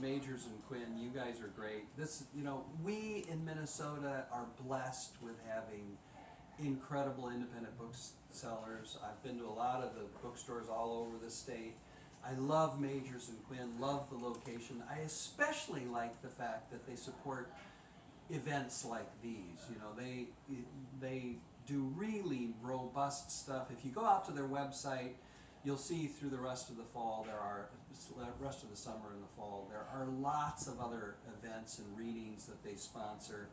Majors and Quinn, you guys are great. This, we in Minnesota are blessed with having incredible independent booksellers. I've been to a lot of the bookstores all over the state. I love Majors and Quinn, love the location. I especially like the fact that they support events like these. They do really robust stuff. If you go out to their website, you'll see through the rest of the fall, rest of the summer and the fall, there are lots of other events and readings that they sponsor.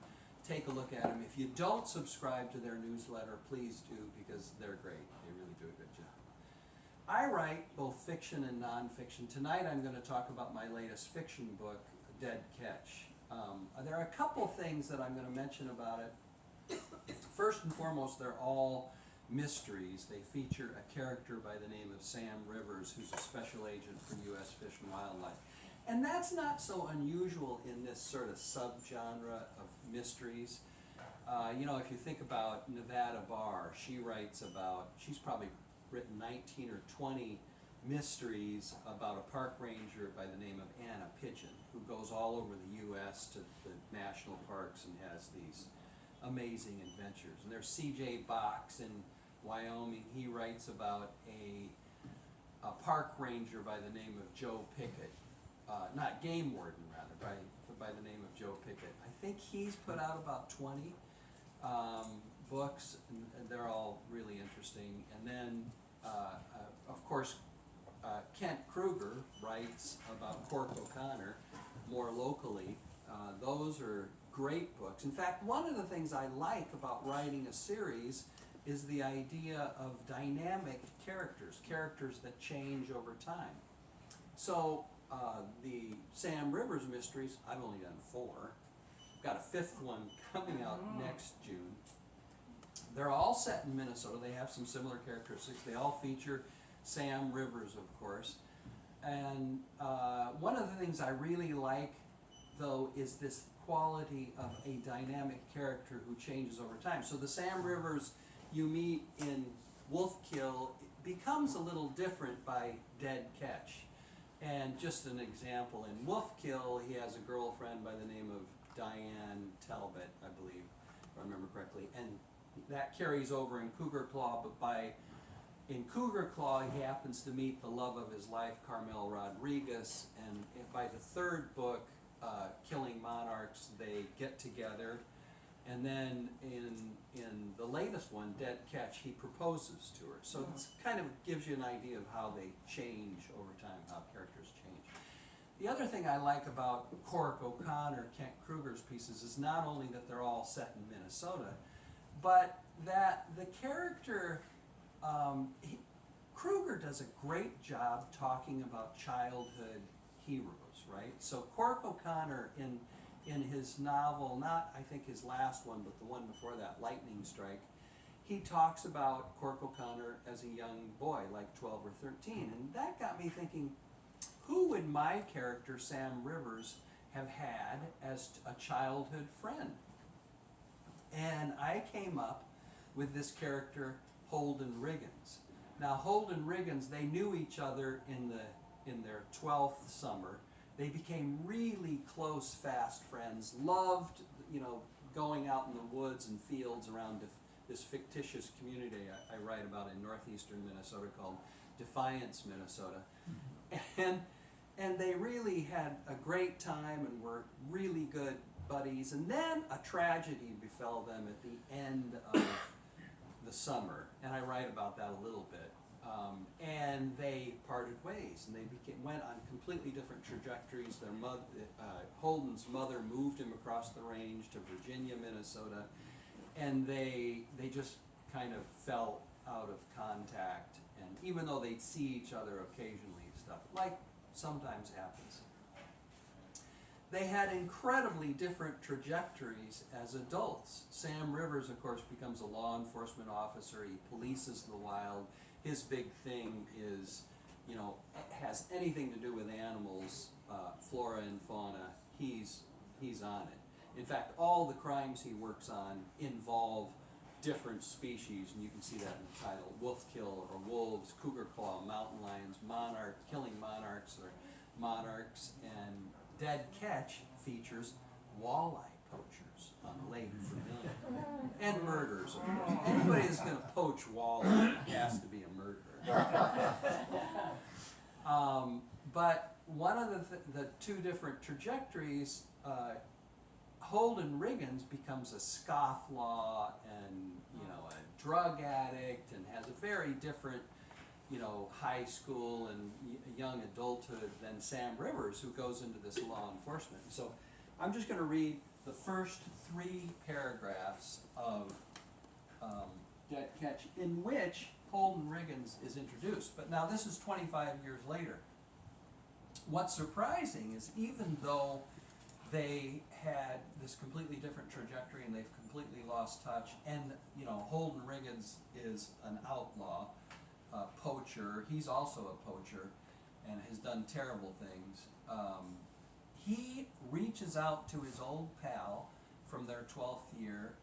Take a look at them. If you don't subscribe to their newsletter, please do, because they're great. They really do a good job. I write both fiction and nonfiction. Tonight I'm going to talk about my latest fiction book, Dead Catch. There are a couple things that I'm going to mention about it. First and foremost, they're all mysteries. They feature a character by the name of Sam Rivers, who's a special agent for U.S. Fish and Wildlife. And that's not so unusual in this sort of subgenre of mysteries. If you think about Nevada Barr, she's probably written 19 or 20 mysteries about a park ranger by the name of Anna Pigeon, who goes all over the U.S. to the national parks and has these amazing adventures. And there's C.J. Box in Wyoming. He writes about a park ranger by the name of Joe Pickett, not game warden rather, but by the name of Joe Pickett. I think he's put out about 20 books, and they're all really interesting. And then, of course, Kent Kruger writes about Cork O'Connor more locally. Those are great books. In fact, one of the things I like about writing a series is the idea of dynamic characters that change over time. So the Sam Rivers mysteries, I've only done 4. I've got a 5th one coming out next June. They're all set in Minnesota. They have some similar characteristics. They all feature Sam Rivers, of course. And one of the things I really like, though, is this quality of a dynamic character who changes over time. So the Sam Rivers you meet in Wolfkill becomes a little different by Dead Catch. And just an example, in Wolfkill, he has a girlfriend by the name of Diane Talbot, I believe, if I remember correctly. And that carries over in Cougar Claw, but in Cougar Claw, he happens to meet the love of his life, Carmel Rodriguez, and by the 3rd book, Killing Monarchs, they get together, and then in the latest one, Dead Catch, he proposes to her. So it kind of gives you an idea of how they change over time, how characters change. The other thing I like about Cork O'Connor, Kent Kruger's pieces, is not only that they're all set in Minnesota, but that the character, Kruger does a great job talking about childhood heroes, right? So Cork O'Connor in his novel, not I think his last one, but the one before that, Lightning Strike, he talks about Cork O'Connor as a young boy, like 12 or 13. And that got me thinking, who would my character, Sam Rivers, have had as a childhood friend? And I came up with this character, Holden Riggins. Now, Holden Riggins, they knew each other in their 12th summer. They became really close, fast friends, loved, going out in the woods and fields around this fictitious community I write about in northeastern Minnesota called Defiance, Minnesota. And they really had a great time and were really good buddies. And then a tragedy befell them at the end of the summer, and I write about that a little bit. And they parted ways, and they went on completely different trajectories. Their Holden's mother moved him across the range to Virginia, Minnesota, and they just kind of fell out of contact. And even though they'd see each other occasionally, stuff like sometimes happens, they had incredibly different trajectories as adults. Sam Rivers, of course, becomes a law enforcement officer. He polices the wild. His big thing is, has anything to do with animals, flora and fauna, he's on it. In fact, all the crimes he works on involve different species, and you can see that in the title: Wolfkill, or wolves, cougar claw, mountain lions, killing monarchs, or monarchs, and Dead Catch features walleye poachers on Lake Vermilion. And murders, of course. Anybody that's going to poach walleye has to be a murderer. But one of the two different trajectories, Holden Riggins becomes a scofflaw and, you know, a drug addict, and has a very different, you know, high school and young adulthood than Sam Rivers, who goes into this law enforcement. So I'm just going to read the first 3 paragraphs of Dead Catch, in which Holden Riggins is introduced. But now this is 25 years later. What's surprising is, even though they had this completely different trajectory and they've completely lost touch, and, you know, Holden Riggins is an outlaw, poacher, he's also a poacher and has done terrible things, he reaches out to his old pal from their 12th year,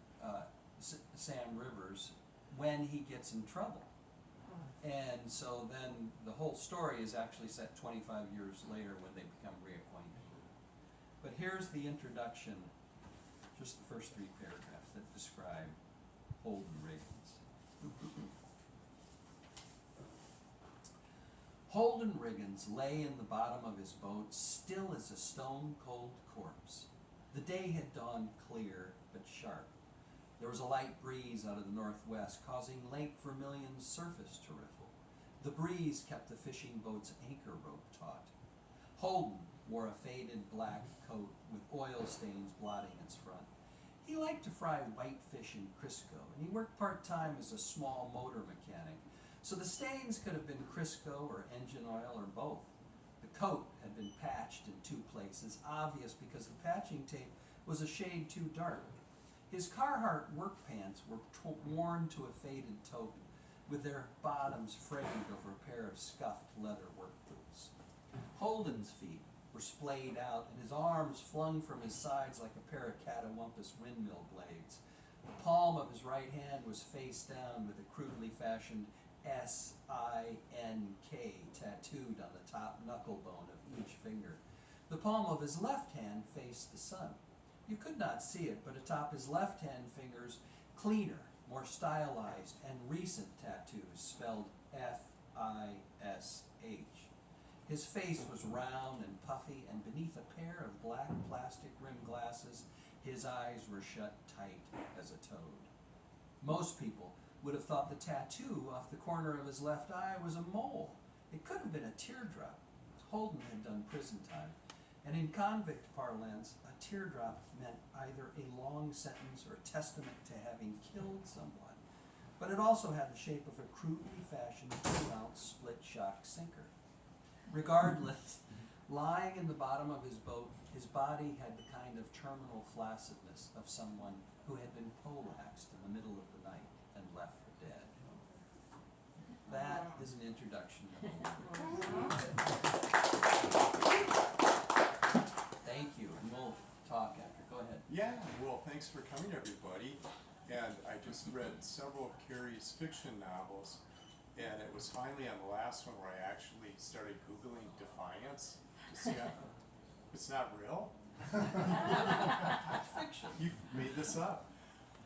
Sam Rivers, when he gets in trouble. And so then the whole story is actually set 25 years later when they become reacquainted. But here's the introduction, just the first 3 paragraphs that describe Holden Riggins. Holden Riggins lay in the bottom of his boat, still as a stone-cold corpse. The day had dawned clear but sharp. There was a light breeze out of the northwest, causing Lake Vermilion's surface to riffle. The breeze kept the fishing boat's anchor rope taut. Holden wore a faded black coat with oil stains blotting its front. He liked to fry whitefish in Crisco, and he worked part-time as a small motor mechanic, so the stains could have been Crisco or engine oil or both. The coat had been patched in 2 places, obvious because the patching tape was a shade too dark. His Carhartt work pants were worn to a faded taupe, with their bottoms frayed over a pair of scuffed leather work boots. Holden's feet were splayed out, and his arms flung from his sides like a pair of catawampus windmill blades. The palm of his right hand was face down, with a crudely fashioned S-I-N-K tattooed on the top knuckle bone of each finger. The palm of his left hand faced the sun. You could not see it, but atop his left-hand fingers, cleaner, more stylized, and recent tattoos spelled F-I-S-H. His face was round and puffy, and beneath a pair of black plastic-rimmed glasses, his eyes were shut tight as a toad. Most people would have thought the tattoo off the corner of his left eye was a mole. It could have been a teardrop. Holden had done prison time, and in convict parlance, a teardrop meant either a long sentence or testament to having killed someone, but it also had the shape of a crudely fashioned 2-ounce split shock sinker. Regardless, lying in the bottom of his boat, his body had the kind of terminal flaccidness of someone who had been poleaxed in the middle of the night and left for dead. That is an introduction to Thank you, and we'll talk after. Go ahead. Yeah, well, thanks for coming, everybody. And I just read several of Cary's fiction novels, and it was finally on the last one where I actually started Googling Defiance to see if it's not real. It's fiction. You've made this up.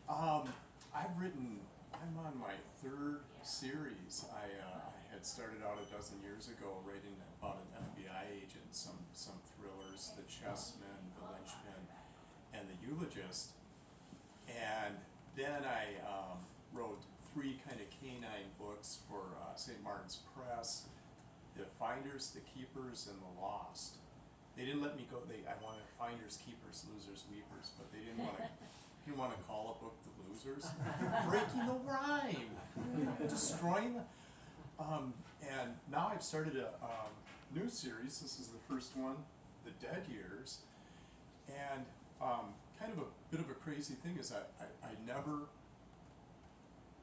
I'm on my 3rd series. I had started out a dozen years ago writing about an FBI agent, some thrillers, The Chessman, The Lynchman, and The Eulogist. And then I wrote 3 kind of canine books for St. Martin's Press, The Finders, The Keepers, and The Lost. They didn't let me go. I wanted Finders, Keepers, Losers, Weepers, but they didn't want to call a book The Losers. Breaking the rhyme, destroying the. And now I've started a new series. This is the first one, The Dead Years, and kind of a bit of a crazy thing is I never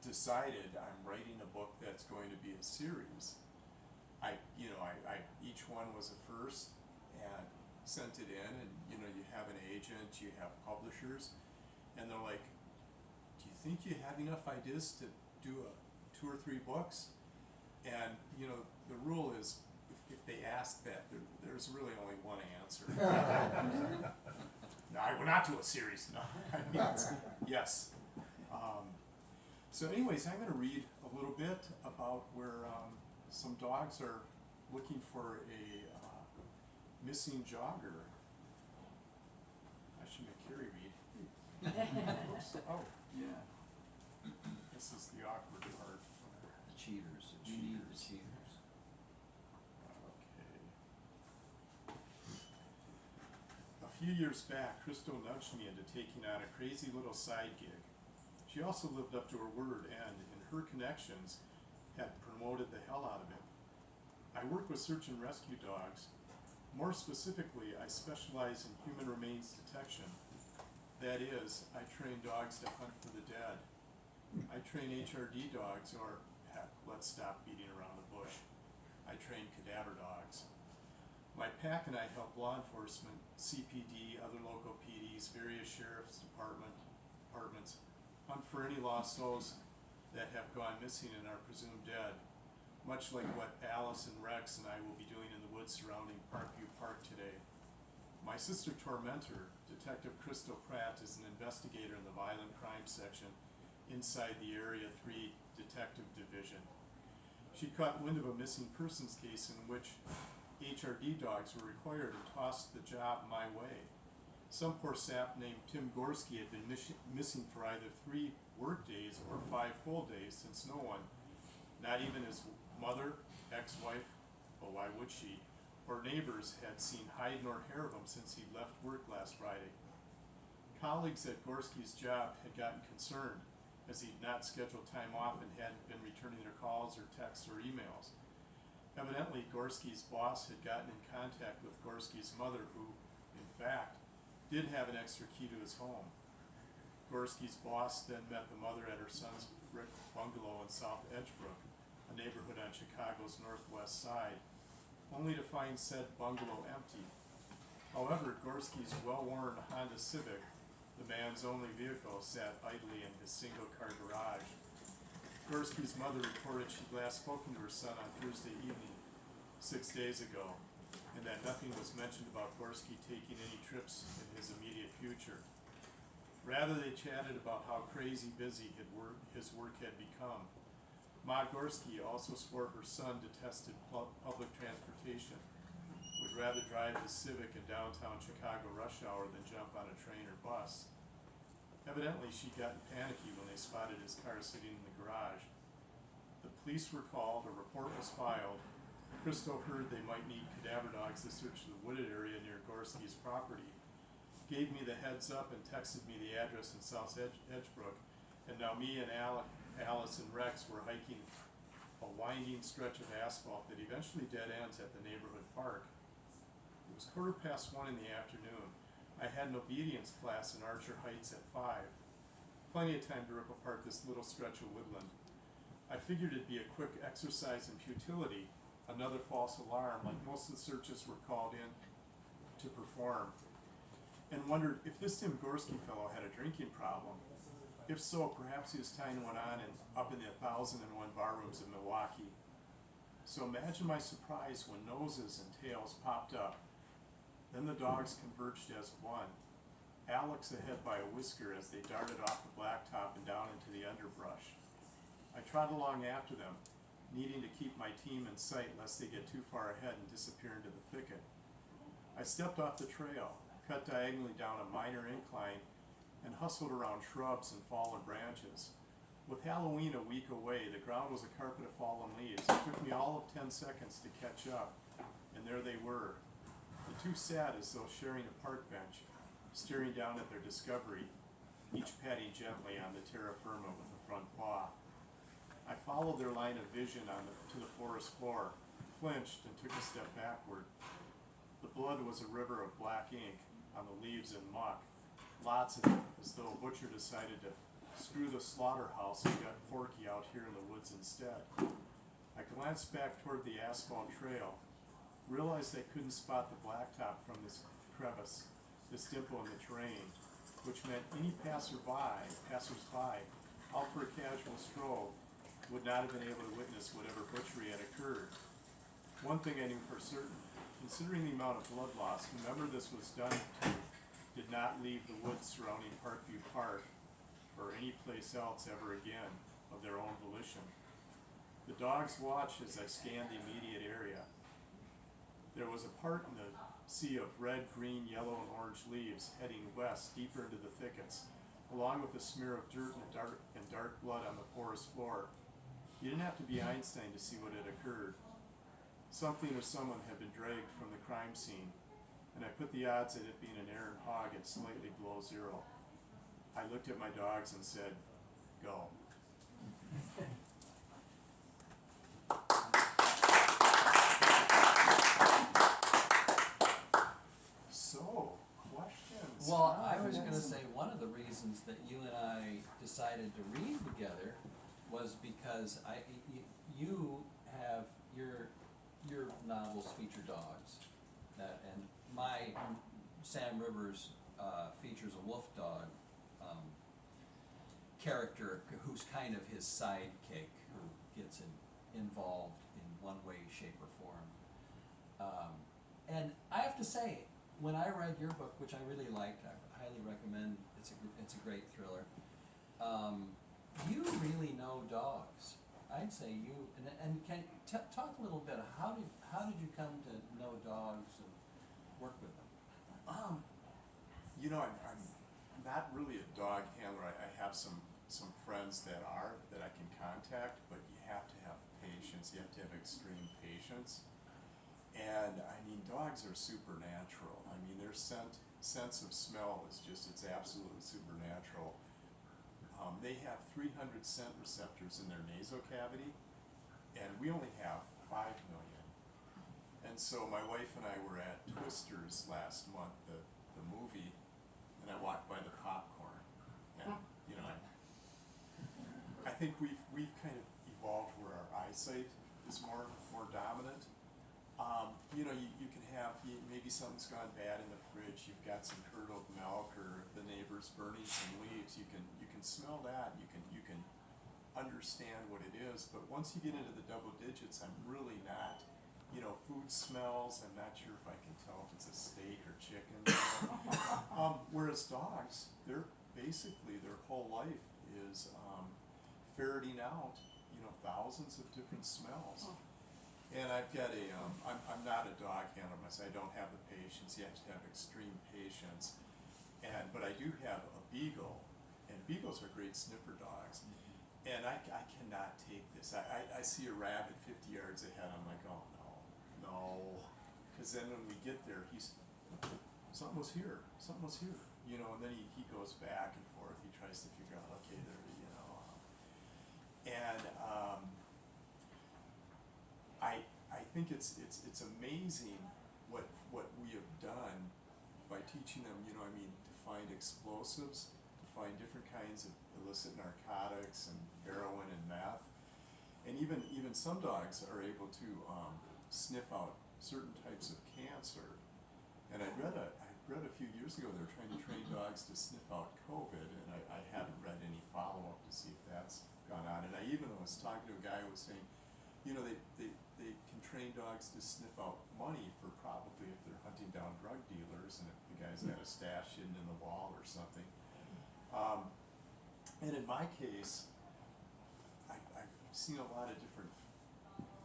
decided I'm writing a book that's going to be a series. Each one was a first, and sent it in, and you have an agent, you have publishers, and they're like, do you think you have enough ideas to do 2 or 3 books? And the rule is, if if they ask that, there's really only one answer. No, we're not doing a series. No, I mean, yes. So anyways, I'm going to read a little bit about where some dogs are looking for a missing jogger. I should make Cary read. Oops. Oh, yeah. This is the awkward part. The cheaters. We need the cheaters. Okay. A few years back, Crystal nudged me into taking on a crazy little side gig. She also lived up to her word and, in her connections, had promoted the hell out of it. I work with search and rescue dogs. More specifically, I specialize in human remains detection. That is, I train dogs to hunt for the dead. I train HRD dogs, or heck, let's stop beating around the bush. I train cadaver dogs. My pack and I help law enforcement, CPD, other local PDs, various sheriff's departments hunt for any lost souls that have gone missing and are presumed dead, much like what Alice and Rex and I will be doing in the woods surrounding Parkview Park today. My sister tormentor, Detective Crystal Pratt, is an investigator in the Violent Crime Section inside the Area 3 Detective Division. She caught wind of a missing persons case in which HRD dogs were required and tossed the job my way. Some poor sap named Tim Gorski had been missing for either 3 work days or 5 full days since no one, not even his mother, ex-wife, well, why would she, or neighbors had seen hide nor hair of him since he left work last Friday. Colleagues at Gorski's job had gotten concerned as he'd not scheduled time off and hadn't been returning their calls or texts or emails. Evidently, Gorski's boss had gotten in contact with Gorski's mother, who, in fact, did have an extra key to his home. Gorski's boss then met the mother at her son's brick bungalow in South Edgebrook, a neighborhood on Chicago's northwest side, only to find said bungalow empty. However, Gorski's well-worn Honda Civic, the man's only vehicle, sat idly in his single-car garage. Gorski's mother reported she'd last spoken to her son on Thursday evening, 6 days ago, and that nothing was mentioned about Gorski taking any trips in his immediate future. Rather, they chatted about how crazy busy his work had become. Ma Gorski also swore her son detested public transportation, would rather drive his Civic in downtown Chicago rush hour than jump on a train or bus. Evidently, she'd gotten panicky when they spotted his car sitting in the garage. The police were called, a report was filed. Crystal heard they might need cadaver dogs to search the wooded area near Gorski's property, gave me the heads up and texted me the address in South Edgebrook, and now me and Alice and Rex were hiking a winding stretch of asphalt that eventually dead ends at the neighborhood park. It was 1:15 in the afternoon. I had an obedience class in Archer Heights at 5. Plenty of time to rip apart this little stretch of woodland. I figured it'd be a quick exercise in futility, another false alarm like most of the searches were called in to perform, and wondered if this Tim Gorski fellow had a drinking problem. If so, perhaps his time went on up in the 1001 bar rooms of Milwaukee. So imagine my surprise when noses and tails popped up. Then the dogs converged as one, Alex ahead by a whisker as they darted off the blacktop and down into the underbrush. I trot along after them, needing to keep my team in sight lest they get too far ahead and disappear into the thicket. I stepped off the trail, cut diagonally down a minor incline, and hustled around shrubs and fallen branches. With Halloween a week away, the ground was a carpet of fallen leaves. It took me all of 10 seconds to catch up, and there they were. The two sat as though sharing a park bench, staring down at their discovery, each patting gently on the terra firma with a front paw. I followed their line of vision to the forest floor, flinched, and took a step backward. The blood was a river of black ink on the leaves and muck, lots of it, as though a butcher decided to screw the slaughterhouse and got Porky out here in the woods instead. I glanced back toward the asphalt trail, realized I couldn't spot the blacktop from this crevice, this dimple in the terrain, which meant any passersby out for a casual stroll would not have been able to witness whatever butchery had occurred. One thing I knew for certain, considering the amount of blood loss, whomever this was done to did not leave the woods surrounding Parkview Park or any place else ever again of their own volition. The dogs watched as I scanned the immediate area. There was a part in the sea of red, green, yellow, and orange leaves heading west deeper into the thickets, along with a smear of dirt and dark blood on the forest floor. You didn't have to be Einstein to see what had occurred. Something or someone had been dragged from the crime scene, and I put the odds at it being an errant hog at slightly below zero. I looked at my dogs and said, "Go." So, questions? Well, I was gonna say, one of the reasons that you and I decided to read together was because you have, your novels feature dogs, and my, Sam Rivers, features a wolf dog, character who's kind of his sidekick, who gets involved in one way, shape, or form. And I have to say, when I read your book, which I really liked, I highly recommend, it's a great thriller, you really know dogs. I'd say you, and can talk a little bit, how did you come to know dogs and work with them? You know, I'm not really a dog handler. I have some friends that I can contact, but you have to have patience. You have to have extreme patience. And I mean, dogs are supernatural. I mean, their sense of smell is it's absolutely supernatural. They have 300 scent receptors in their nasal cavity, and we only have 5 million. And so my wife and I were at Twisters last month, the movie, and I walked by the popcorn, and you know, I think we've kind of evolved where our eyesight is more dominant. You know, you can have, maybe something's gone bad in the fridge, you've got some curdled milk, or the neighbor's burning some leaves, you can smell that, you can understand what it is, but once you get into the double digits, I'm really not, you know, food smells, I'm not sure if I can tell if it's a steak or chicken. Whereas dogs, they're basically, their whole life is ferreting out, you know, thousands of different smells. And I've got I'm not a dog handler myself. I don't have the patience. You have to have extreme patience. But I do have a beagle, and beagles are great sniffer dogs. And I cannot take this. I see a rabbit 50 yards ahead. I'm like, oh no. Because then when we get there, something was here, you know. And then he goes back and forth. He tries to figure out, okay, there, you know. And I think it's amazing what we have done by teaching them, you know, I mean, to find explosives, to find different kinds of illicit narcotics and heroin and meth, and even some dogs are able to sniff out certain types of cancer. And I read a few years ago they were trying to train dogs to sniff out COVID, and I haven't read any follow-up to see if that's gone on. And I even was talking to a guy who was saying, you know, they can train dogs to sniff out money for probably if they're hunting down drug dealers, and if the guy's got a stash hidden in the wall or something. And in my case, I've seen a lot of different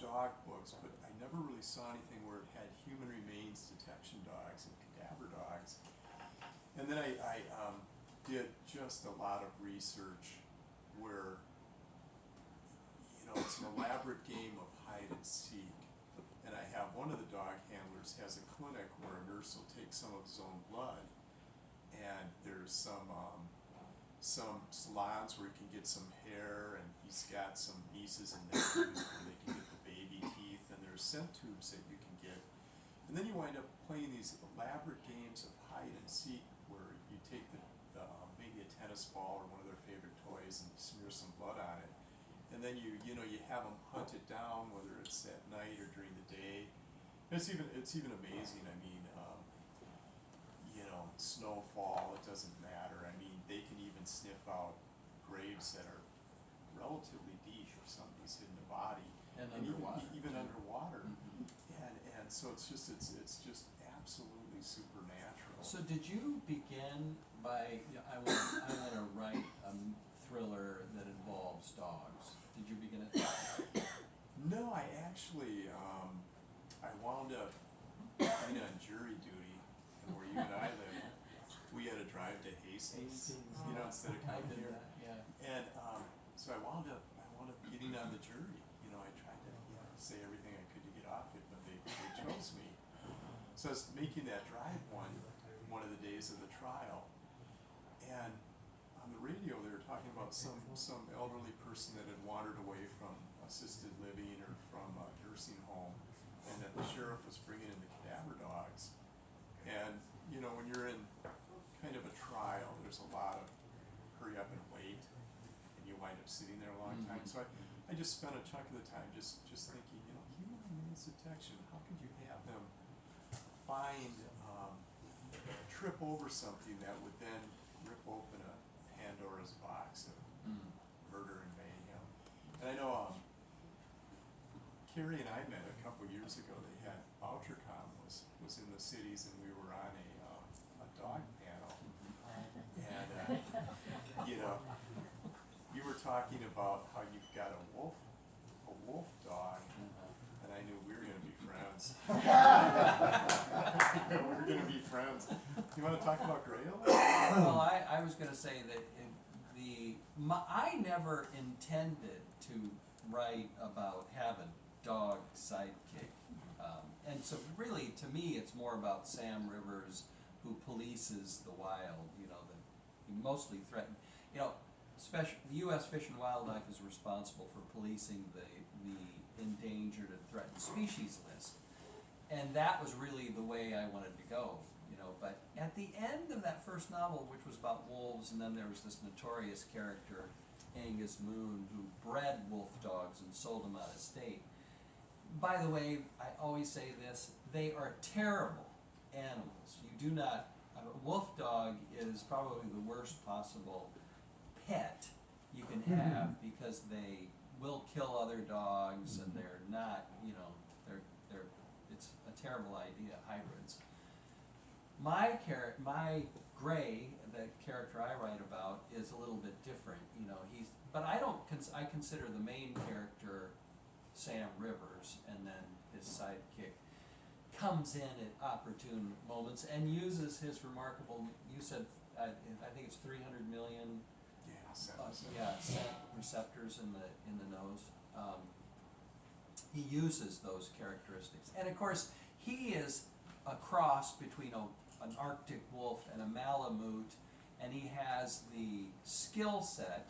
dog books, but I never really saw anything where it had human remains detection dogs and cadaver dogs. And then I did just a lot of research where, you know, it's an elaborate game of hide and seek. And I have one of the dog handlers has a clinic where a nurse will take some of his own blood, and there's some salons where he can get some hair, and he's got some nieces and nephews where they can get the baby teeth, and there's scent tubes that you can get. And then you wind up playing these elaborate games of hide and seek where you take the maybe a tennis ball or one of their favorite toys and smear some blood on it. And then you have them hunt it down, whether it's at night or during the day. It's even amazing. I mean, you know, snowfall, it doesn't matter. I mean, they can even sniff out graves that are relatively deep if somebody's hidden a body. And underwater. Even underwater. Mm-hmm. so it's just absolutely supernatural. So did you begin by, I want to write a thriller that involves dogs? Did you begin at that? No, I actually, I wound up being on jury duty, and where you and I live, we had to drive to Hastings, instead of I coming did here. that, yeah. And so I wound up getting on the jury. I tried to say everything I could to get off it, but they chose me. So I was making that drive one of the days of the trial, and on the radio they were talking about some elderly person that had wandered away from assisted living or from a nursing home, and that the sheriff was bringing in the cadaver dogs. And when you're in kind of a trial, there's a lot of hurry up and wait, and you wind up sitting there a long time. So I just spent a chunk of the time just thinking, he won minute's detection. How could you have him trip over something that would then rip open a Pandora's box of murder and mayhem? And I know Cary and I met a couple years ago. They had VoucherCom was in the cities, and we were on a dog panel. And you were talking about how you've got a wolf dog, and I knew we were going to be friends. We were going to be friends. You want to talk about Grail? Well, I was going to say that I never intended to write about having dog sidekick. And so really, to me, it's more about Sam Rivers, who polices the wild, that he mostly threatened. The U.S. Fish and Wildlife is responsible for policing the endangered and threatened species list. And that was really the way I wanted to go, But at the end of that first novel, which was about wolves, and then there was this notorious character, Angus Moon, who bred wolf dogs and sold them out of state. By the way, I always say this, they are terrible animals. You do not, a wolf dog is probably the worst possible pet you can have, because they will kill other dogs, and they're not, they're it's a terrible idea, hybrids. My Gray, the character I write about, is a little bit different. But I consider the main character Sam Rivers, and then his sidekick comes in at opportune moments and uses his remarkable, you said, I think it's 300 million scent receptors in the nose. He uses those characteristics, and of course he is a cross between an Arctic wolf and a Malamute, and he has the skill set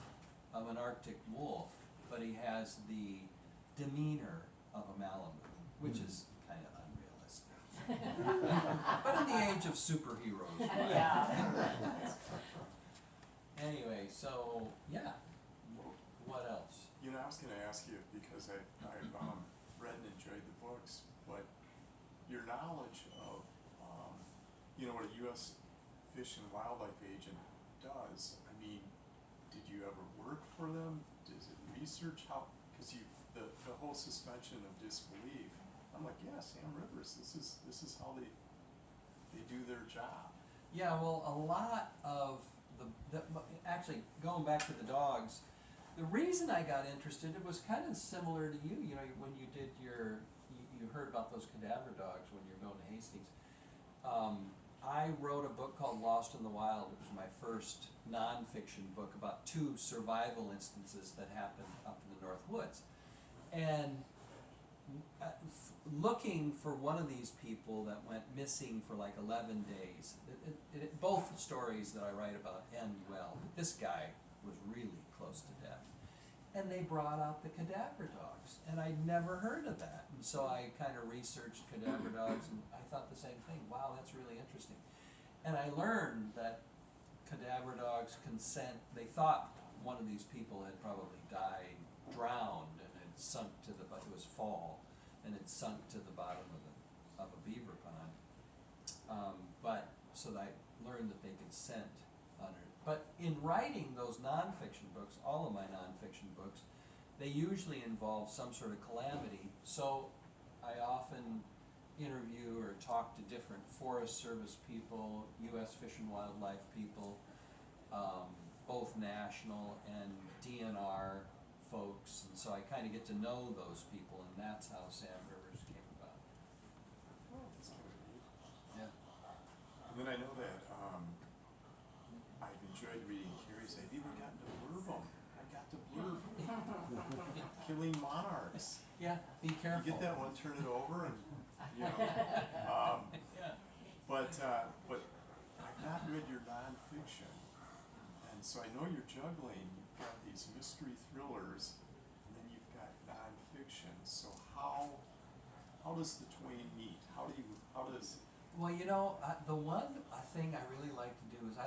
of an Arctic wolf, but he has the demeanor of a Malamute, which is kind of unrealistic. But in the age of superheroes, right? Yeah. Anyway, so yeah, what else? I was going to ask you, because I've read and enjoyed the books, but your knowledge of what a U.S. Fish and Wildlife agent does. I mean, did you ever work for them? Does it research how? Because the whole suspension of disbelief. I'm like, yeah, Sam Rivers. This is how they do their job. Yeah, well, a lot of actually going back to the dogs, the reason I got interested, it was kind of similar to you. When you did you heard about those cadaver dogs when you're going to Hastings. I wrote a book called Lost in the Wild. It was my first nonfiction book about 2 survival instances that happened up in the North Woods. And looking for one of these people that went missing for like 11 days. Both stories that I write about end well. This guy was really close to death. And they brought out the cadaver dogs, and I'd never heard of that. And so I kind of researched cadaver dogs, and I thought the same thing. Wow, that's really interesting. And I learned that cadaver dogs consent. They thought one of these people had probably died, drowned, and had sunk to it was fall, and had sunk to the bottom of a beaver pond. So I learned that they could scent under. But in writing those nonfiction books, all of my nonfiction books, they usually involve some sort of calamity. So I often interview or talk to different Forest Service people, U.S. Fish and Wildlife people, both national and DNR folks, and so I kind of get to know those people, and that's how Sam Rivers came about. That's kind of neat. Yeah. And then I know that I've enjoyed reading Cary's. I've even gotten to blurb them. I got to blurb Killing Monarchs. Yeah, be careful. You get that one, turn it over, and you know. Yeah. But I've not read your nonfiction, and so I know you're juggling. You've got these mystery thrillers, and then you've got nonfiction. So how does the twain meet? How does Well, you know, the one thing I really like to do is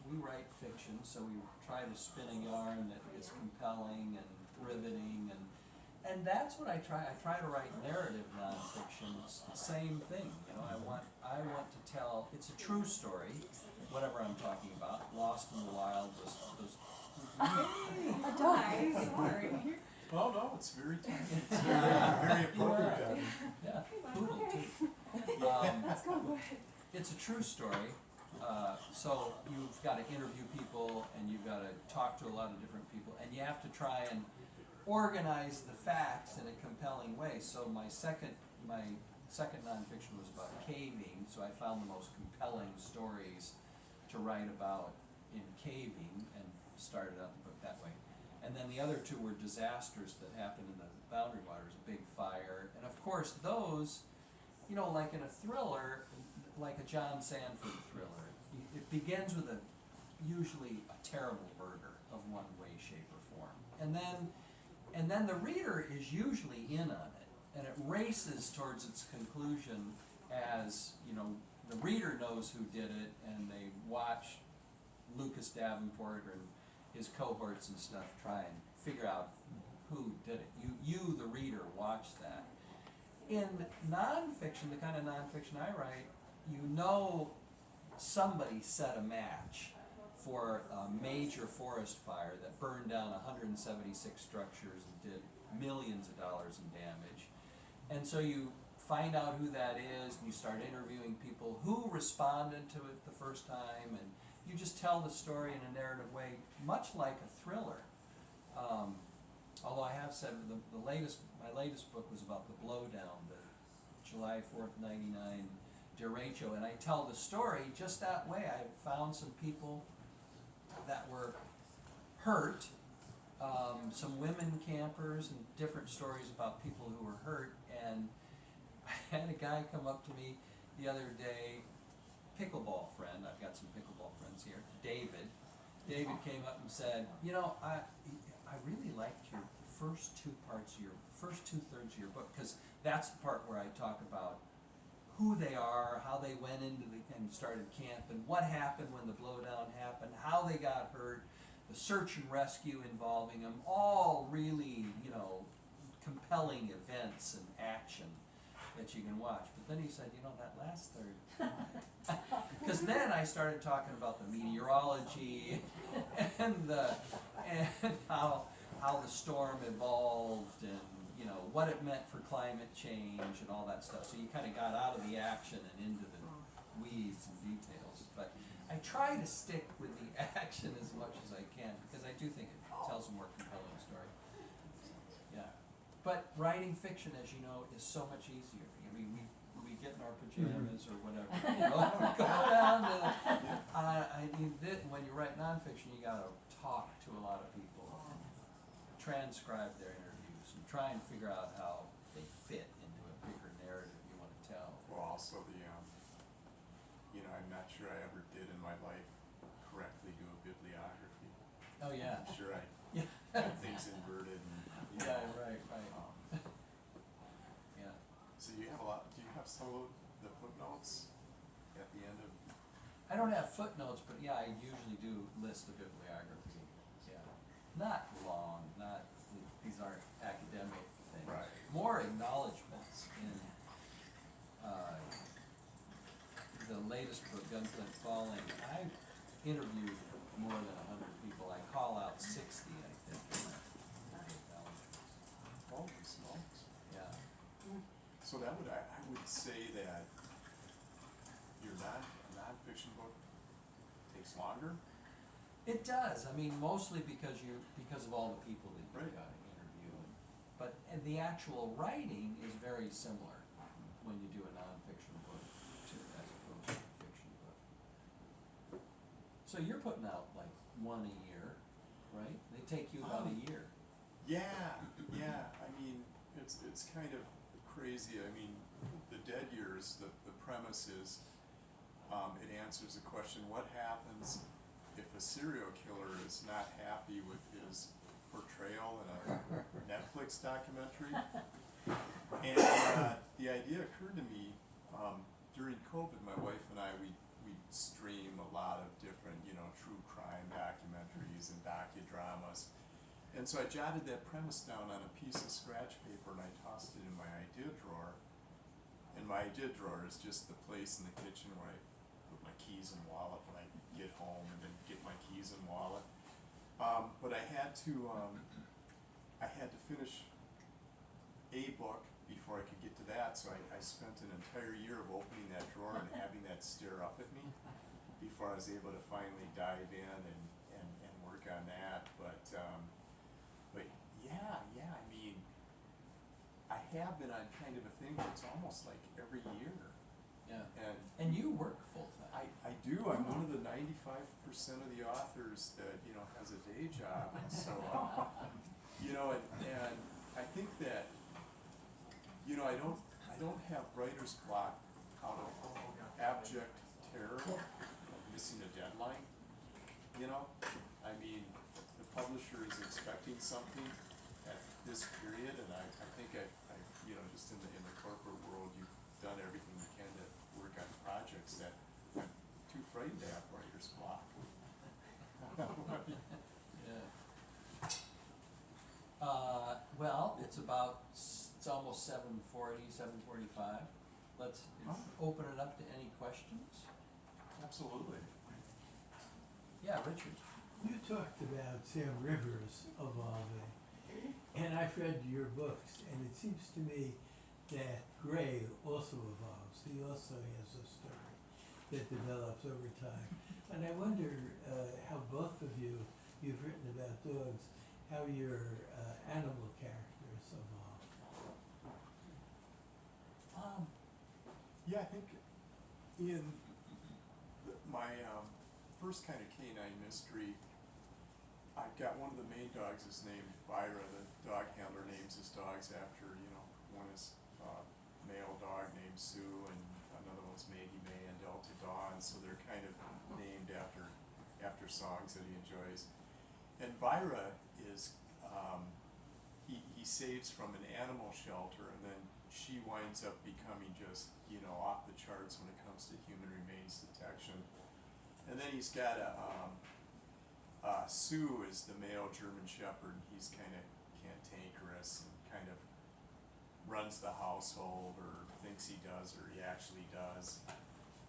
we write fiction, so we try to spin a yarn that is compelling and riveting, and that's what I try. I try to write narrative nonfiction. It's the same thing, you know. I want to tell. It's a true story, whatever I'm talking about. Lost in the Wild was A dog, sorry. Oh no, it's very tiny. It's very appropriate. yeah, poodle too. Let's go, go ahead. It's a true story, so you've got to interview people, and you've got to talk to a lot of different people, and you have to try and organize the facts in a compelling way. So my second nonfiction was about caving, so I found the most compelling stories to write about in caving, and started out the book that way. And then the other two were disasters that happened in the Boundary Waters, a big fire, and of course those, you know, like in a thriller, like a John Sanford thriller, it begins with usually a terrible murder of one way, shape, or form, and then the reader is usually in on it, and it races towards its conclusion as, you know, the reader knows who did it, and they watch Lucas Davenport and his cohorts and stuff try and figure out who did it. You, the reader, watch that. In nonfiction, the kind of nonfiction I write, you know somebody set a match for a major forest fire that burned down 176 structures and did millions of dollars in damage. And so you find out who that is, and you start interviewing people who responded to it the first time, and you just tell the story in a narrative way, much like a thriller. Although I have said my latest book was about the blowdown, the July 4th, 99 derecho, and I tell the story just that way. I found some people that were hurt, some women campers, and different stories about people who were hurt, and I had a guy come up to me the other day, pickleball friend, I've got some pickleball friends here, David. David came up and said, you know, I really liked your first two-thirds of your book, because that's the part where I talk about who they are, how they went into and started camping, what happened when the blowdown happened, how they got hurt, the search and rescue involving them, all really, you know, compelling events and action that you can watch. But then he said, you know, that last third, because then I started talking about the meteorology and how the storm evolved, and you know what it meant for climate change and all that stuff. So you kind of got out of the action and into the weeds and details. But I try to stick with the action as much as I can, because I do think it tells a more compelling story. Yeah. But writing fiction, as you know, is so much easier. I mean, we get in our pajamas or whatever, you know, go down to when you write nonfiction, you gotta talk to a lot of people, and transcribe their interviews, and try and figure out how they fit into a bigger narrative you want to tell. Well, also you know, I'm not sure I ever did in my life correctly do a bibliography. Oh, yeah. I'm sure I Yeah. had things inverted and, you know. Yeah, right. Yeah. So do you have some of the footnotes at the end of? I don't have footnotes, but yeah, I usually do list a bibliography. Yeah. Not long, these aren't academic things. Right. More acknowledgments in the latest book, Gunflint Falling. I interviewed more than 100 people. I call out 60, I think, in that acknowledgments. Holy smokes. Yeah. So that would, I would say that your nonfiction book takes longer. It does, I mean, mostly because of all the people that Right. you've got to interview, and the actual writing is very similar when you do a nonfiction book as opposed to a fiction book. So you're putting out like one a year, right? They take you about a year. Yeah, I mean, it's kind of crazy. I mean, the Dead Years, the premise is, it answers the question, what happens if a serial killer is not happy with his portrayal in a Netflix documentary? And the idea occurred to me, during COVID, my wife and I, we stream a lot of different, true crime documentaries and docudramas. And so I jotted that premise down on a piece of scratch paper and I tossed it in my idea drawer. And my idea drawer is just the place in the kitchen where I put my keys and wallet when I get home and then get my keys and wallet. But I had to finish a book before I could get to that, so I spent an entire year of opening that drawer and having that stare up at me before I was able to finally dive in and work on that. But yeah, I mean, I have been on kind of a thing where it's almost like every year. Yeah. And you work full-time. I do. I'm one of the 95% of the authors that, has a day job. And so, and I think that, I don't have writer's block out of abject terror of missing a deadline. I mean, the publisher is expecting something at this period, and I think I just in the corporate world, you've done everything you can to work on projects that I'm too frightened to have writer's block. Yeah. Well, it's almost 7:45. Let's open it up to any questions. Absolutely. Yeah, Richard. You talked about Sam Rivers evolving, and I've read your books, and it seems to me that Gray also evolves. He also has a story that develops over time. And I wonder how both of you've written about dogs, how your animal characters evolve. Yeah, I think in my first kind of canine mystery, I've got one of the main dogs is named Byra. The dog handler names his dogs after, one is male dog named Sue, and another one's Maggie May and Delta Dawn, so they're kind of named after songs that he enjoys. And Byra is, he saves from an animal shelter, and then she winds up becoming just, off the charts when it comes to human remains detection. And then he's got Sue is the male German Shepherd. He's kind of cantankerous and kind of runs the household, or thinks he does, or he actually does.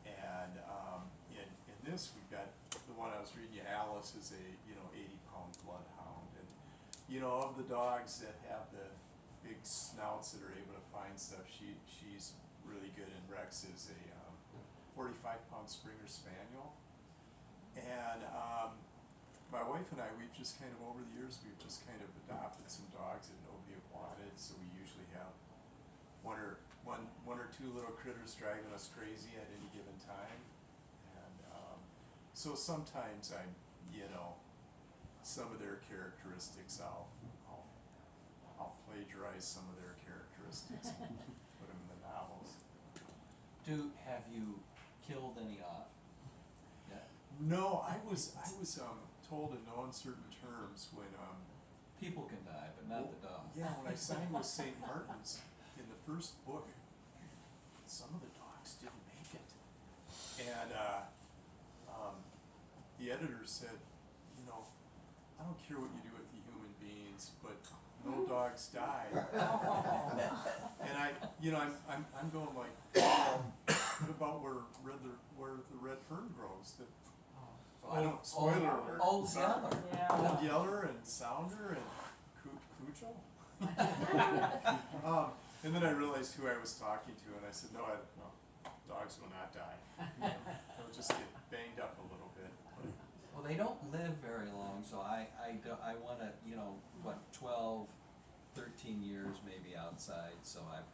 And in this, we've got the one I was reading you, Alice is a 80-pound bloodhound, and of the dogs that have the big snouts that are able to find stuff, she's really good. And Rex is a 45-pound Springer Spaniel. And my wife and I, we've just kind of, over the years, we've just kind of adopted some dogs that nobody had wanted, so we usually have one or two little critters driving us crazy at any given time. And so sometimes I'm, some of their characteristics, I'll plagiarize some of their characteristics and put them in the novels. Have you killed any off? Yeah. No, I was told in no uncertain terms when People can die, but not the dog. yeah, when I signed with St. Martin's in the first book, some of the dogs didn't make it, and the editor said, I don't care what you do with the human beings, but no dogs die. And I'm going like, what about where the red fern grows? I don't, spoiler alert. Old Yeller. Yeah. Old Yeller and Sounder and Cujo. And then I realized who I was talking to, and I said, no, dogs will not die. They'll just get banged up a little bit. But Well, they don't live very long, so I wanna, 12, 13 years maybe outside, so I've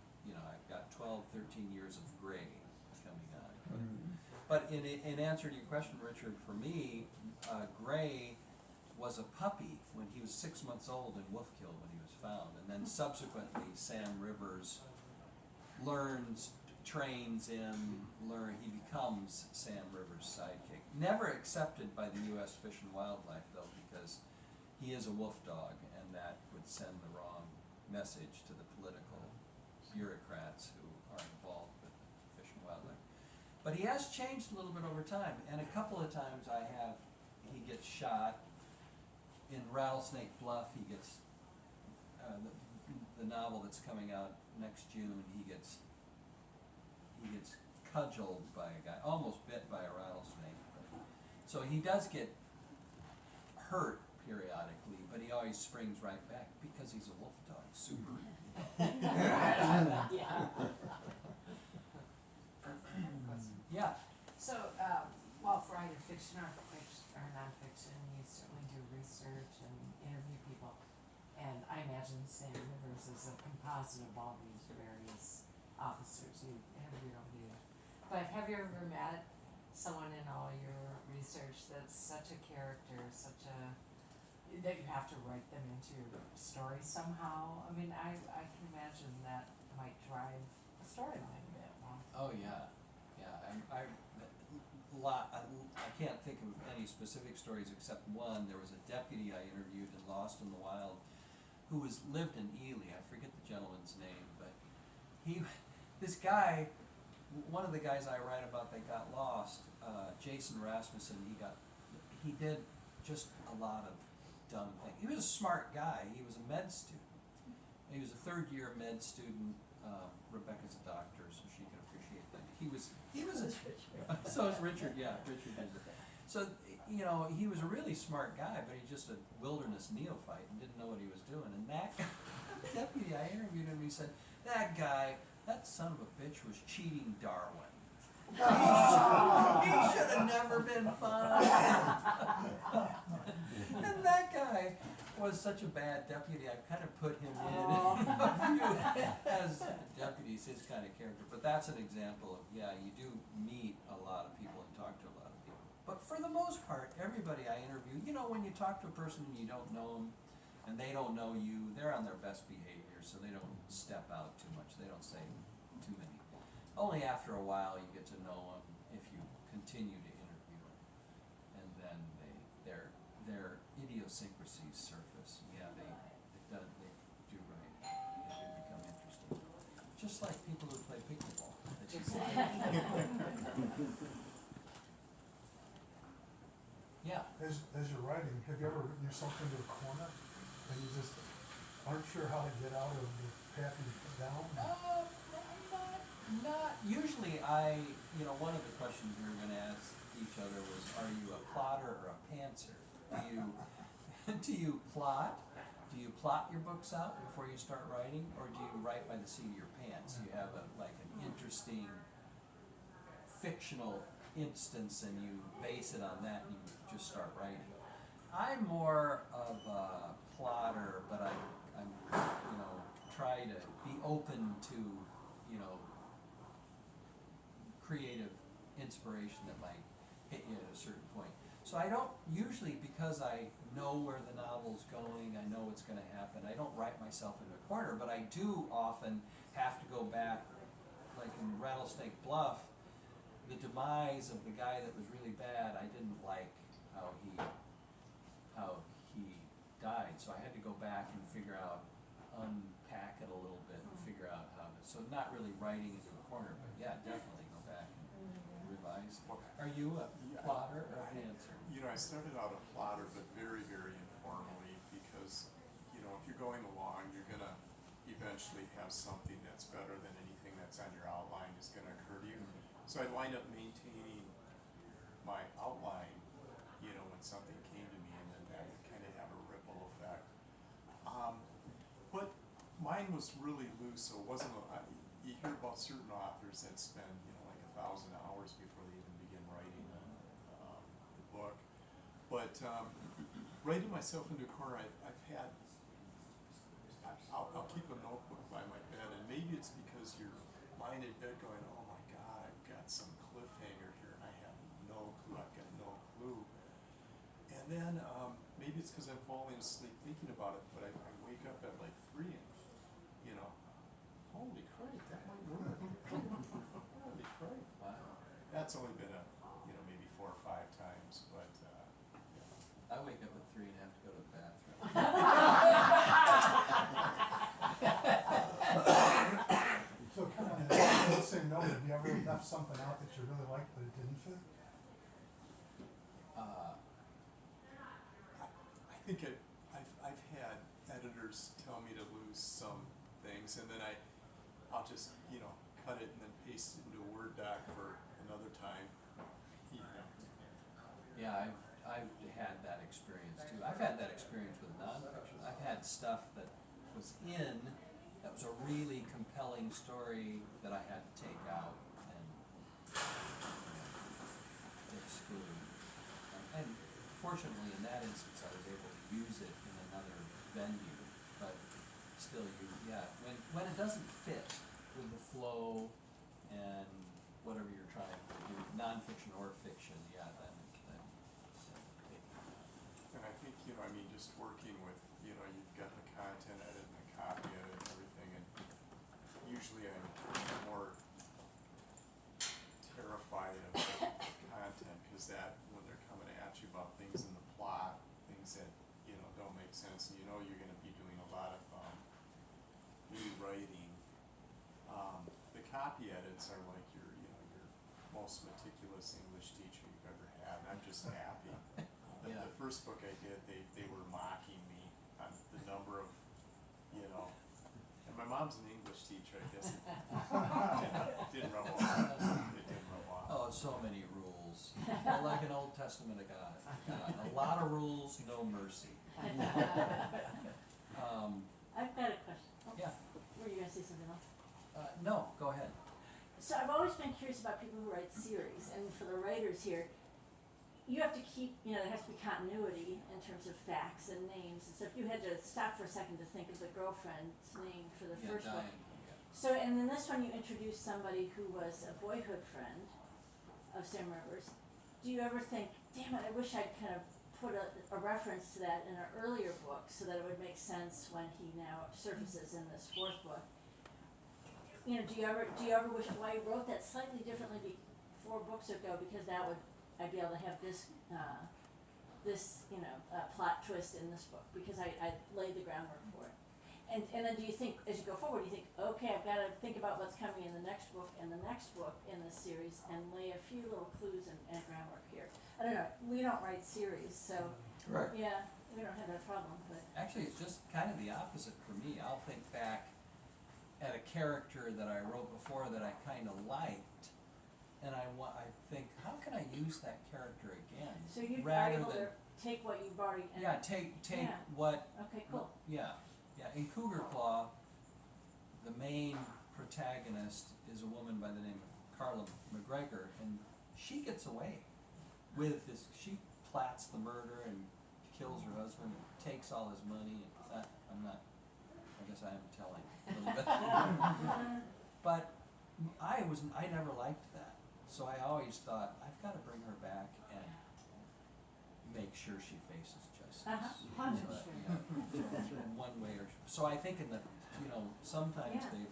got 12, 13 years of gray coming on. But in answer to your question, Richard, for me, Gray was a puppy when he was 6 months old in Wolfkill when he was found, and then subsequently Sam Rivers trains him, he becomes Sam Rivers' sidekick. Never accepted by the U.S. Fish and Wildlife though, because he is a wolf dog, and that would send the wrong message to the political bureaucrats who are involved with Fish and Wildlife. But he has changed a little bit over time, and a couple of times he gets shot. In Rattlesnake Bluff, he gets, the novel that's coming out next June, he gets cudgeled by a guy, almost bit by a rattlesnake. So he does get hurt periodically, but he always springs right back because he's a wolf dog, super. Yeah. So, well, for either fiction or nonfiction, you certainly do research and interview people. And I imagine Sam Rivers is a composite of all these various officers you interviewed over the years. But have you ever met someone in all your research that's such a character, that you have to write them into your story somehow? I mean, I can imagine that might drive a storyline a bit more. Oh yeah. I can't think of any specific stories except one. There was a deputy I interviewed in Lost in the Wild who lived in Ely. I forget the gentleman's name, but this guy, one of the guys I write about that got lost, Jason Rasmussen, he did just a lot of dumb things. He was a smart guy. He was a med student. He was a third-year med student. Rebecca's a doctor, so she can appreciate that. So is Richard, yeah, Richard is. So, he was a really smart guy, but he's just a wilderness neophyte and didn't know what he was doing. And that deputy, I interviewed him, he said, that son of a bitch was cheating Darwin. He should have never been found. And that guy was such a bad deputy, I kind of put him in as deputies, his kind of character. But that's an example of, you do meet a lot of people and talk to a lot of people. But for the most part, everybody I interview, when you talk to a person and you don't know them, and they don't know you, they're on their best behavior, so they don't step out too much, they don't say too many. Only after a while you get to know them if you continue to interview them, and then their idiosyncrasies surface. Yeah, they do right. They do become interesting. Just like people who play pickleball. Yeah. As you're writing, have you ever written yourself into a corner and you just aren't sure how to get out of the path you've down? Not usually. One of the questions we were going to ask each other was, are you a plotter or a pantser? Do you plot? Do you plot your books out before you start writing, or do you write by the seat of your pants? You have an interesting fictional instance and you base it on that and you just start writing. I'm more of a plotter, but I'm try to be open to creative inspiration that might hit you at a certain point. So I don't usually, because I know where the novel's going, I know what's going to happen, I don't write myself into a corner, but I do often have to go back, like in Rattlesnake Bluff, the demise of the guy that was really bad, I didn't like how he died, so I had to go back and unpack it a little bit and figure out how to, so not really writing into a corner, but definitely go back and revise. Are you a plotter or a pantser? I started out a plotter, but very, very informally, because, if you're going along, you're gonna eventually have something that's better than anything that's on your outline is gonna occur to you. So I'd wind up maintaining my outline, when something came to me, and then that would kind of have a ripple effect. But mine mine was really loose, so it wasn't, you hear about certain authors that spend, like 1,000 hours before they even begin writing the book. But writing myself into a corner, I've had, I'll keep a notebook by my bed, and maybe it's because you're lying in bed going, oh my God, I've got some cliffhanger here, and I have no clue, I've got no clue. And then maybe it's because I'm falling asleep thinking about it, but I wake up at like 3 and, holy crap, that might work. Holy crap. Wow. That's only been maybe 4 or 5 times, but I wake up at 3 and have to go to the bathroom. So kind of, on the same note, have you ever left something out that you really liked but it didn't fit? I think I've had editors tell me to lose some things, and then I'll just cut it and then paste it into a Word doc for another time. Yeah, I've had that experience too. I've had that experience with nonfiction. I've had stuff that was that was a really compelling story that I had to take out and exclude. And fortunately, in that instance, I was able to use it in another venue. But still, when it doesn't fit with the flow and whatever you're trying to do, nonfiction or fiction, then And I think, just working with, you've got the content edit and the copy edit and everything, and usually I'm more terrified of the content, because that, when they're coming at you about things in the plot, things that, don't make sense, and you're gonna be doing a lot of, rewriting. The copy edits are like your most meticulous English teacher you've ever had, and I'm just happy. Yeah. The first book I did, they were mocking me on the number of, and my mom's an English teacher, I guess it didn't rub off. It didn't rub off. Oh, so many rules. They're like an Old Testament of God. A lot of rules, no mercy. I've got a question. Oh, Yeah. were you gonna say something else? No, go ahead. So I've always been curious about people who write series, and for the writers here, you have to keep, there has to be continuity in terms of facts and names, and so if you had to stop for a second to think of the girlfriend's name for the first book. So, and then this one you introduced somebody who was a boyhood friend of Sam Rivers. Do you ever think, damn it, I wish I'd kind of put a reference to that in an earlier book so that it would make sense when he now surfaces in this 4th book? Do you ever wish, well, I wrote that slightly differently 4 books ago, because I'd be able to have this plot twist in this book, because I laid the groundwork for it. And then do you think, as you go forward, you think, okay, I've got to think about what's coming in the next book and the next book in this series, and lay a few little clues and groundwork here. I don't know, we don't write series, so, Right. yeah, we don't have that problem, but. Actually, it's just kind of the opposite for me. I'll think back at a character that I wrote before that I kind of liked, and I think, how can I use that character again? So you are rather able than to take what you've already. yeah, take Yeah. what. Okay, cool. Yeah. In Cougar Claw, the main protagonist is a woman by the name of Carla McGregor, and she gets away with this. She plats the murder and kills her husband and takes all his money. And I guess I am telling a little bit. But I never liked that, so I always thought, I've got to bring her back and make sure she faces justice. Punish But, her. in one way or so I think sometimes Yeah.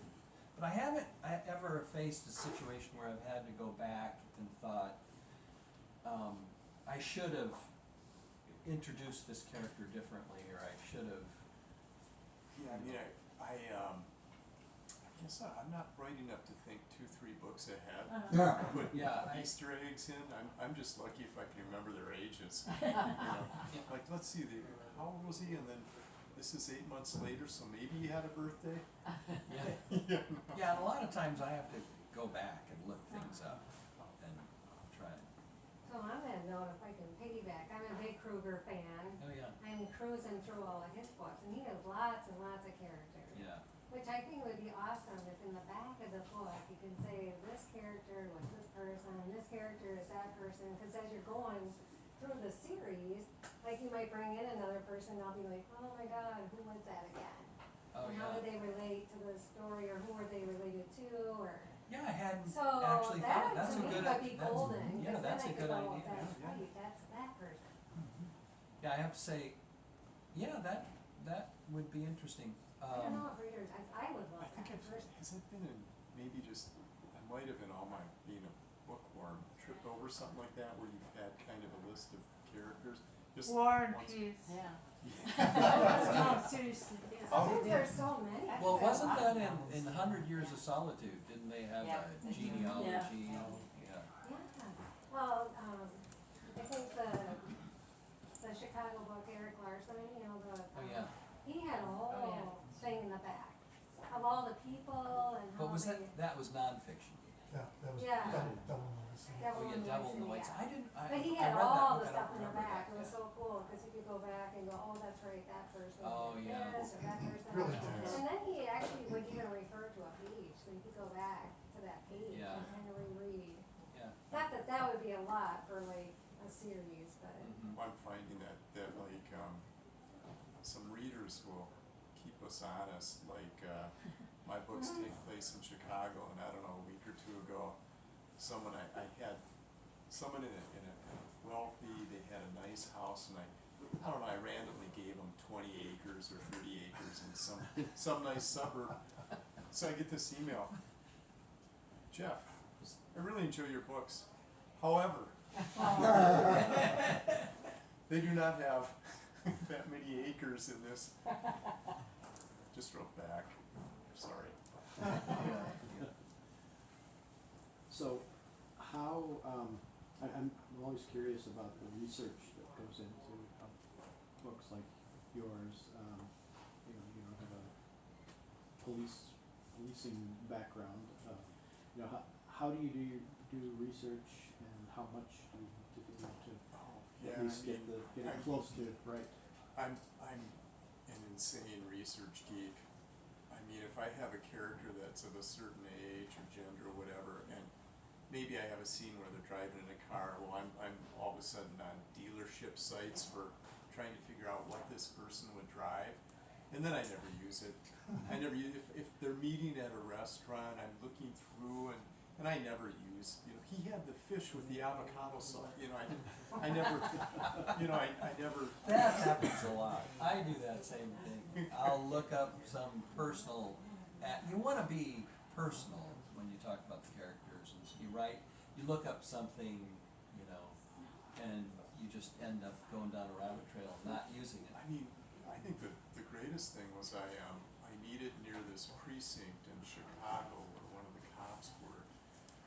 but I haven't ever faced a situation where I've had to go back and thought, I should have introduced this character differently, or I should have. Yeah, I guess I'm not bright enough to think 2-3 books ahead. Yeah. Put Yeah, Easter eggs in. I'm just lucky if I can remember their ages. Like, let's see, how old was he? And then this is 8 months later, so maybe he had a birthday. Yeah, and a lot of times I have to go back and look things up and try. So on that note, if I can piggyback, I'm a big Kruger fan. Oh yeah. I'm cruising through all of his books, and he has lots and lots of characters. Yeah. which I think would be awesome if in the back of the book, you can say, this character was this person, this character is that person, cause as you're going through the series, like you might bring in another person, and I'll be like, oh my god, who was that again? Oh, And how yeah. did they relate to the story, or who were they related to, or, Yeah, I hadn't so actually thought, that that's to a me good, would be that's, golden, yeah, cause then that's I a could good go, idea, that's yeah. right, that's that person. Yeah, I have to say, yeah, that would be interesting. I don't know if readers, I would love I that think person. has it been in, maybe just, I might have in all my, being a bookworm, tripped over something like that, where you've had kind of a list of characters, just War and once- Peace. Yeah. No, seriously, yeah. Sometimes there's so many. Well, wasn't that in 100 Years of Solitude, didn't they have Yeah. a genealogy? Yeah. Yeah, well, I think the Chicago book, Eric Larson, you know, Oh, yeah. he had a whole Oh, yeah. thing in the back of all the people and how But was they. that was nonfiction? Yeah, that was Yeah. double notice. Devil Oh, yeah, in the Devil in the White White. City, I didn't, I But he I had read that all book, the I stuff don't in the remember back, that, it was yeah. so cool, cause you could go back and go, oh, that's right, that person Oh, did yeah. this, or that person. Really did nice. that. And then he actually would even refer to a page, so you could go back to that page Yeah. and kind of reread. Yeah. Not that that would be a lot for like a series, but. Mhm. I'm finding that like, some readers will keep us honest, like, my books take place in Chicago, and I don't know, a week or two ago, someone, I had someone in a wealthy, they had a nice house, and I don't know, I randomly gave them 20 acres or 30 acres in some nice suburb. So I get this email, Jeff, I really enjoy your books, however, they do not have that many acres in this. Just wrote back, sorry. So, how, I'm always curious about the research that goes into books like yours. You know, you don't have a policing background. You know, how do you do research, and how much do you typically have to Yeah, at least get it I'm- close to right? I'm an insane research geek. I mean, if I have a character that's of a certain age or gender or whatever, and maybe I have a scene where they're driving in a car, well, I'm all of a sudden on dealership sites for trying to figure out what this person would drive, and then I never use it. I never use, if they're meeting at a restaurant, I'm looking through and I never use, you know, he had the fish with the avocado sauce, you know, I never, you know, I never. That happens a lot. I do that same thing. I'll look up some personal, you wanna be personal when you talk about the characters, and so you write, you look up something, you know, and you just end up going down a rabbit trail, not using it. I mean, I think the greatest thing was I needed near this precinct in Chicago where one of the cops were,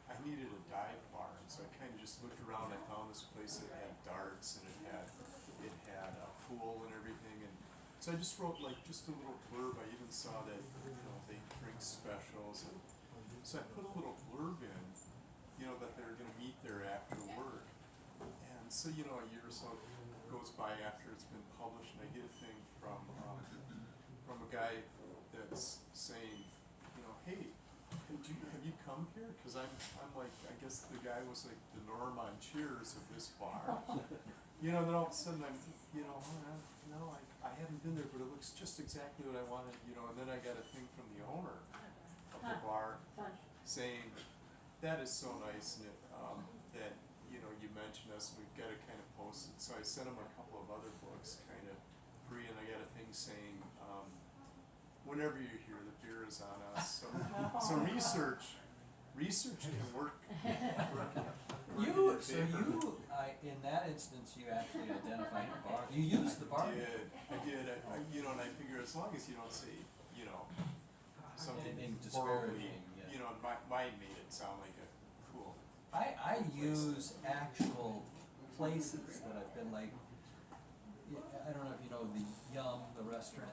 I needed a dive bar, and so I kind of just looked around, I found this place that had darts, and it had a pool and everything, and so I just wrote like just a little blurb. I even saw that, you know, they drink specials, and so I put a little blurb in, you know, that they were gonna meet there after work. And so, you know, a year or so goes by after it's been published, and I get a thing from a guy that's saying, you know, hey, have you come here? Cause I'm like, I guess the guy was like the Norm on Cheers of this bar. You know, then all of a sudden I'm, you know, no, I haven't been there, but it looks just exactly what I wanted, you know, and then I got a thing from the owner of the bar Fun. saying, that is so nice, and that, you know, you mentioned us, and we've got to kind of post it. So I sent him a couple of other books, kind of free, and I got a thing saying, whenever you're here, the beer is on us. So research can work. In that instance, you actually identified the bar, you used the bar. I did, you know, and I figure as long as you don't say, you know, something Anything horribly, disparaging, yeah. you know, and mine made it sound like a cool. I use actual places that I've been, like, I don't know if you know the Yum, the restaurant,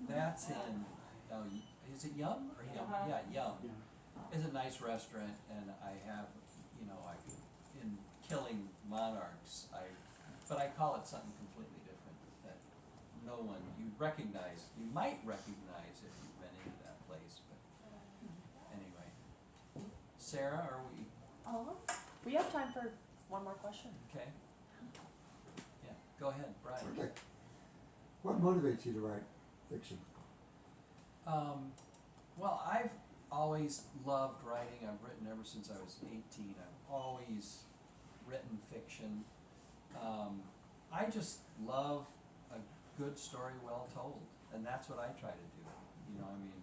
that's in, is it Yum or Yum? Uh-huh. Yeah, Yum. Yeah. It's a nice restaurant, and I have, you know, in Killing Monarchs, but I call it something completely different that no one, you might recognize if you've been into that place, but anyway. Sarah, are we, We have time for one more question. okay? Yeah, go ahead, Brian. Okay. What motivates you to write fiction? Well, I've always loved writing. I've written ever since I was 18. I've always written fiction. I just love a good story well told, and that's what I try to do. You know, I mean,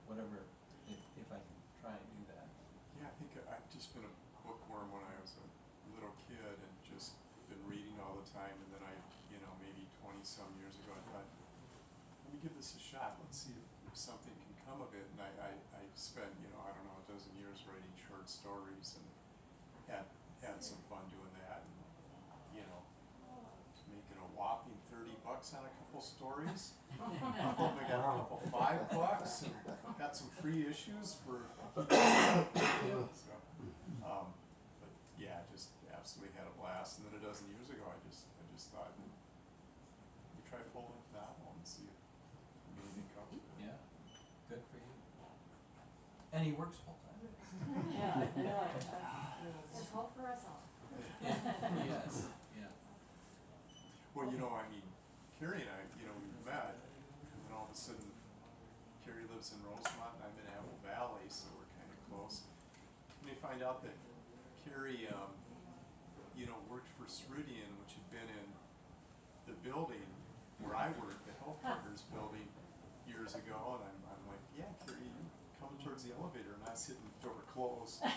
whatever, if I can try and do that. Yeah, I think I've just been a bookworm when I was a little kid and just been reading all the time, and then maybe 20-some years ago I thought, let me give this a shot, let's see if something can come of it, and I spent, I don't know, a dozen years writing short stories and had some fun doing that, and, making a whopping $30 on a couple stories. I got a couple $5 and got some free issues for so, but yeah, just absolutely had a blast. And then a dozen years ago, I just thought, we try full-length novel and see if anything comes of it. Yeah, good for you. And he works full-time. Yeah, I know it. There's hope for us all. Yes, yeah. Well, Cary and I, we met, and then all of a sudden, Cary lives in Rosemont, and I'm in Apple Valley, so we're kind of close. And you find out that Cary, worked for Ceridian, which had been in the building where I worked, the Health Partners building, years ago, and I'm like, yeah, Cary, you coming towards the elevator, and I was hitting the door closed. and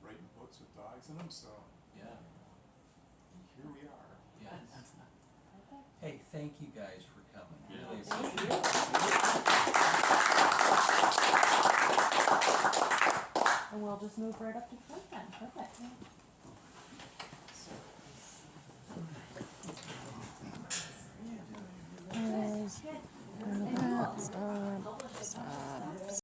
writing books with dogs in them, so Yeah, here we are. yes. Hey, thank you guys for coming. Really Thank appreciate you. it. And we'll just move right up to Quinn then. Perfect. Good. And you all.